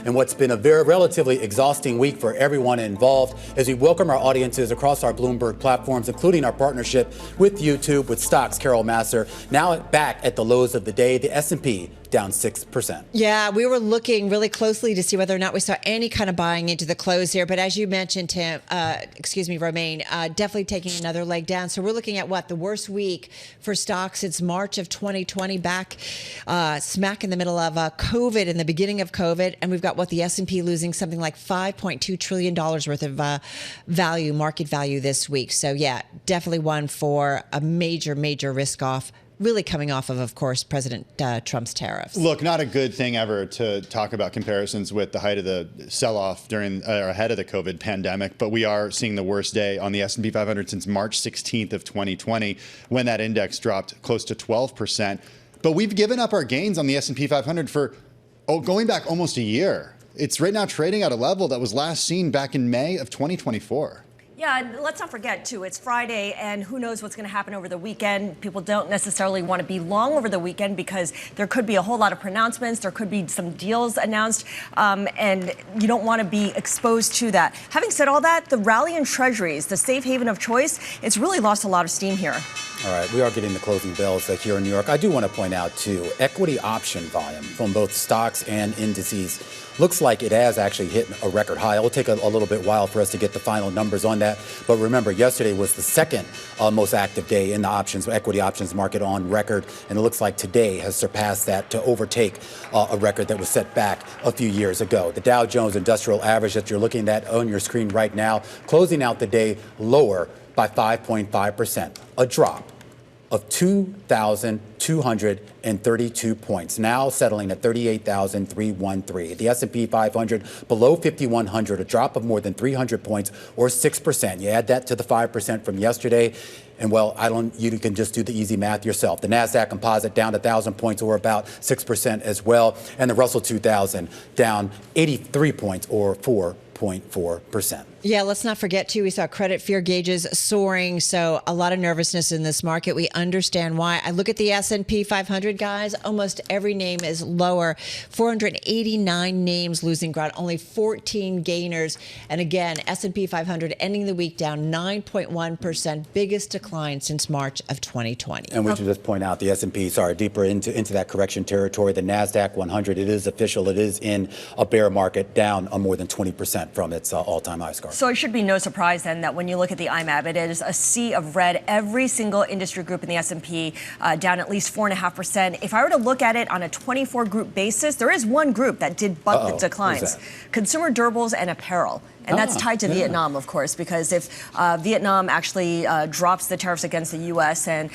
in what's been a very relatively exhausting week for everyone involved, as we welcome our audiences across our Bloomberg platforms, including our partnership with YouTube with Stocks Carol Massar. Now back at the lows of the day, the S&P down 6%. Yeah, we were looking really closely to see whether or not we saw any kind of buying into the close here. But as you mentioned, Romaine, definitely taking another leg down. So we're looking at the worst week for stocks since March of 2020, back smack in the middle of COVID, in the beginning of COVID. And we've got the S&P losing something like $5.2 trillion worth of value, market value this week. So yeah, definitely one for a major, major risk off. Really coming off of course, President Trump's tariffs. Look, not a good thing ever to talk about comparisons with the height of the sell-off during or ahead of the COVID pandemic, but we are seeing the worst day on the S&P 500 since March 16th of 2020, when that index dropped close to 12%. But we've given up our gains on the S&P 500 for going back almost a year. It's right now trading at a level that was last seen back in May of 2024. Yeah, and let's not forget, too, it's Friday, and who knows what's going to happen over the weekend. People don't necessarily want to be long over the weekend because there could be a whole lot of pronouncements. There could be some deals announced, and you don't want to be exposed to that. Having said all that, the rally in treasuries, the safe haven of choice, it's really lost a lot of steam here. All right, we are getting the closing bells here in New York. I do want to point out, too, equity option volume from both stocks and indices looks like it has actually hit a record high. It'll take a little bit while for us to get the final numbers on that. But remember, yesterday was the second most active day in the equity options market on record. And it looks like today has surpassed that to overtake a record that was set back a few years ago. The Dow Jones Industrial Average that you're looking at on your screen right now, closing out the day lower by 5.5%, a drop of 2,232 points, now settling at 38,313. The S&P 500 below 5,100, a drop of more than 300 points, or 6%. You add that to the 5% from yesterday, and you can just do the easy math yourself. The NASDAQ Composite down 1,000 points, or about 6% as well, and the Russell 2000 down 83 points, or 4.4%. Yeah, let's not forget, too, we saw credit fear gauges soaring, so a lot of nervousness in this market. We understand why. I look at the S&P 500, guys. Almost every name is lower. 489 names losing ground, only 14 gainers. And again, S&P 500 ending the week down 9.1%, biggest decline since March of 2020. And we should just point out the S&P, deeper into that correction territory. The NASDAQ 100, it is official. It is in a bear market, down more than 20% from its all-time high score. So it should be no surprise then that when you look at the IMAB, it is a sea of red. Every single industry group in the S&P down at least 4.5%. If I were to look at it on a 24-group basis, there is one group that did buck the declines: consumer durables and apparel. And that's tied to Vietnam, of course, because if Vietnam actually drops the tariffs against the U.S. and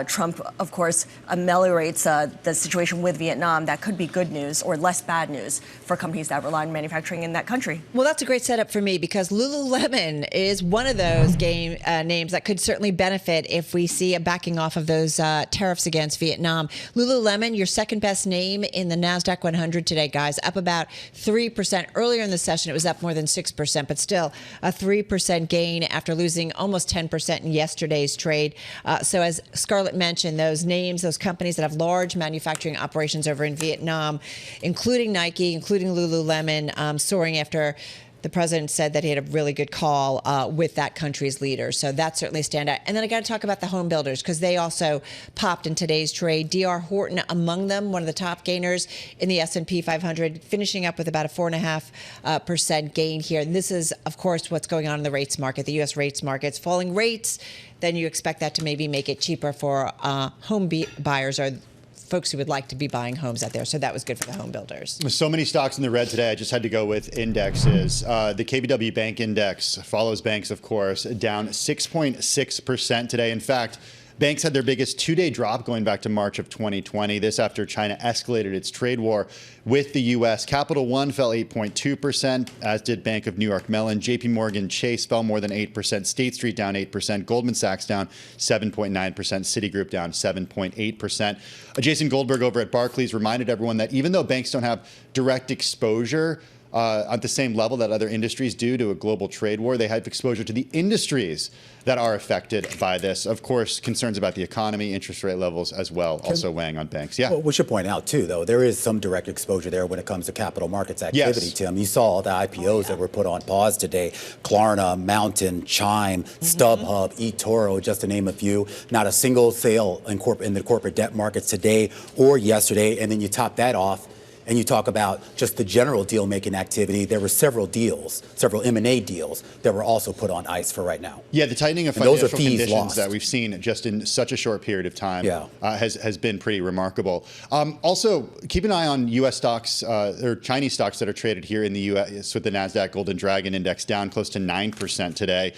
Trump, of course, ameliorates the situation with Vietnam, that could be good news or less bad news for companies that rely on manufacturing in that country. Well, that's a great setup for me, because Lululemon is one of those names that could certainly benefit if we see a backing off of those tariffs against Vietnam. Lululemon, your second best name in the NASDAQ 100 today, guys, up about 3%. Earlier in the session, it was up more than 6%. But still a 3% gain after losing almost 10% in yesterday's trade. So as Scarlett mentioned, those names, those companies that have large manufacturing operations over in Vietnam, including Nike, including Lululemon, soaring after the president said that he had a really good call with that country's leader. So that certainly stand out. And then I got to talk about the home builders, because they also popped in today's trade. D.R. Horton among them, one of the top gainers in the S&P 500, finishing up with about a 4.5% gain here. And this is, of course, what's going on in the rates market, the U.S. rates markets. Falling rates, then you expect that to maybe make it cheaper for home buyers or folks who would like to be buying homes out there. So that was good for the home builders. So many stocks in the red today. I just had to go with indexes. The KBW Bank Index follows banks, of course, down 6.6% today. In fact, banks had their biggest two-day drop going back to March of 2020. This after China escalated its trade war with the U.S. Capital One fell 8.2%, as did Bank of New York Mellon. J.P. Morgan Chase fell more than 8%. State Street down 8%. Goldman Sachs down 7.9%. Citigroup down 7.8%. Jason Goldberg over at Barclays reminded everyone that even though banks don't have direct exposure at the same level that other industries do to a global trade war, they have exposure to the industries that are affected by this. Of course, concerns about the economy, interest rate levels as well, also weighing on banks. Yeah. Well, we should point out, too, though, there is some direct exposure exposure there when it comes to capital markets activity, Yes. Tim. You saw the IPOs that were put on pause today. Klarna, Mountain, Chime, StubHub, eToro, just to name a few. Not a single sale in the corporate debt markets today or yesterday. And then you top that off, and you talk about just the general deal-making activity. There were several M&A deals that were also put on ice for right now. Yeah, the tightening of And those are financial fees conditions lost. that we've seen just in such a short period of time Yeah. has been pretty remarkable. Also, keep an eye on U.S. stocks or Chinese stocks that are traded here in the U.S. with the NASDAQ Golden Dragon Index down close to 9% today.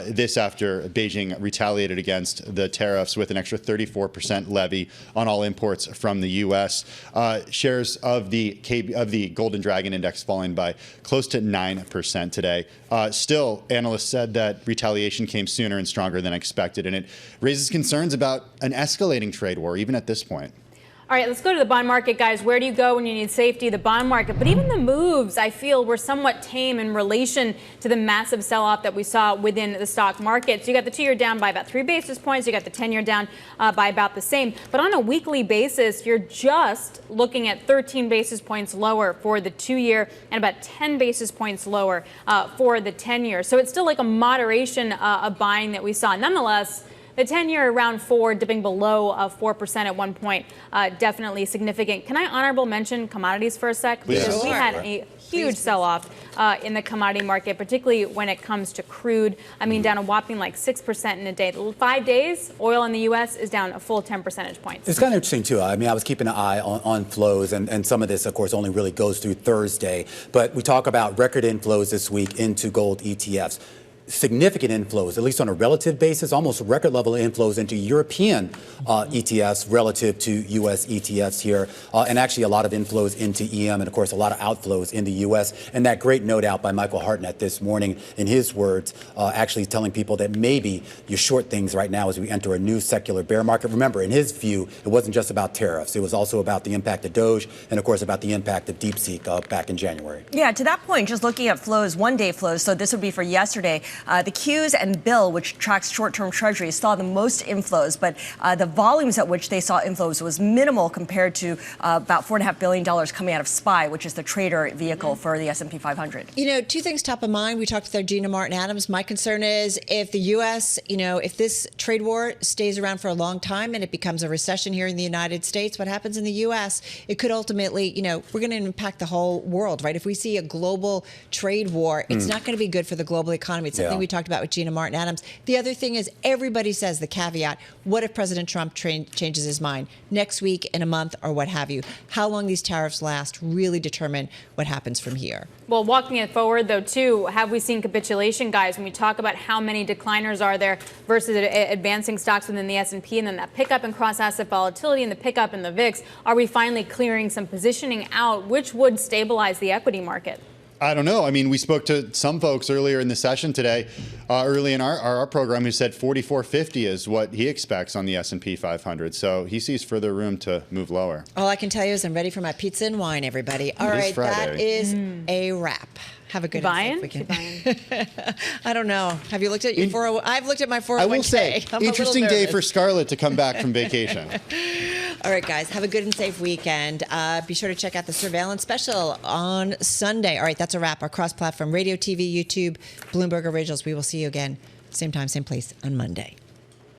This after Beijing retaliated against the tariffs with an extra 34% levy on all imports from the U.S. Shares of the Golden Dragon Index falling by close to 9% today. Still, analysts said that retaliation came sooner and stronger than expected, and it raises concerns about an escalating trade war, even at this point. All right, let's go to the bond market, guys. Where do you go when you need safety? The bond market. But even the moves, I feel, were somewhat tame in relation to the massive sell-off that we saw within the stock market. So you got the 2-year down by about 3 basis points. You got the 10-year down by about the same. But on a weekly basis, you're just looking at 13 basis points lower for the 2-year and about 10 basis points lower for the 10-year. So it's still like a moderation of buying that we saw. Nonetheless, the 10-year around 4, dipping below 4% at one point, definitely significant. Can I honorable mention commodities for a sec? Please. Because we Sure. had a huge sell-off in the commodity market, particularly when it comes to crude. I mean, down a whopping like 6% in a day. 5 days, oil in the U.S. is down a full 10 percentage points. It's kind of interesting, too. I mean, I was keeping an eye on flows, and some of this, of course, only really goes through Thursday. But we talk about record inflows this week into gold ETFs. Significant inflows, at least on a relative basis, almost record level inflows into European ETFs relative to U.S. ETFs here, and actually a lot of inflows into EM, and of course a lot of outflows in the U.S. And that great note out by Michael Hartnett this morning, in his words, actually telling people that maybe you short things right now as we enter a new secular bear market. Remember, in his view, it wasn't just about tariffs; it was also about the impact of Doge, and of course about the impact of DeepSeek back in January. Yeah, to that point, just looking at flows, one-day flows, so this would be for yesterday, the Qs and Bill, which tracks short-term treasuries, saw the most inflows, but the volumes at which they saw inflows was minimal compared to about $4.5 billion coming out of SPY, which is the trader vehicle for the S&P 500. You know, two things top of mind. We talked with our Gina Martin Adams. My concern is if the U.S., if this trade war stays around for a long time and it becomes a recession here in the United States, what happens in the U.S., it could ultimately, we're going to impact the whole world, right? If we see a global trade war, it's not going to be good for the global economy. It's something we talked about with Gina Martin Adams. The other thing is everybody says the caveat, what if President Trump changes his mind next week, in a month, or what have you? How long these tariffs last really determine what happens from here. Well, walking it forward, though, too, have we seen capitulation, guys? When we talk about how many decliners are there versus advancing stocks within the S&P, and then that pickup in cross-asset volatility and the pickup in the VIX, are we finally clearing some positioning out, which would stabilize the equity market? I don't know. I mean, we spoke to some folks earlier in the session today, early in our program, who said 4450 is what he expects on the S&P 500. So he sees further room to move lower. All I can tell you is I'm ready for my pizza and wine, everybody. All It is right, that Friday. is a wrap. Have a good Buying? weekend. I don't know. Have you looked at your 401? I've looked at my 401k. I will say, I'm a little interesting day nervous. for Scarlet to come back from vacation. All right, guys, have a good and safe weekend. Be sure to check out the surveillance special on Sunday. All right, that's a wrap. Our cross-platform radio, TV, YouTube, Bloomberg Originals. We will see you again, same time, same place on Monday.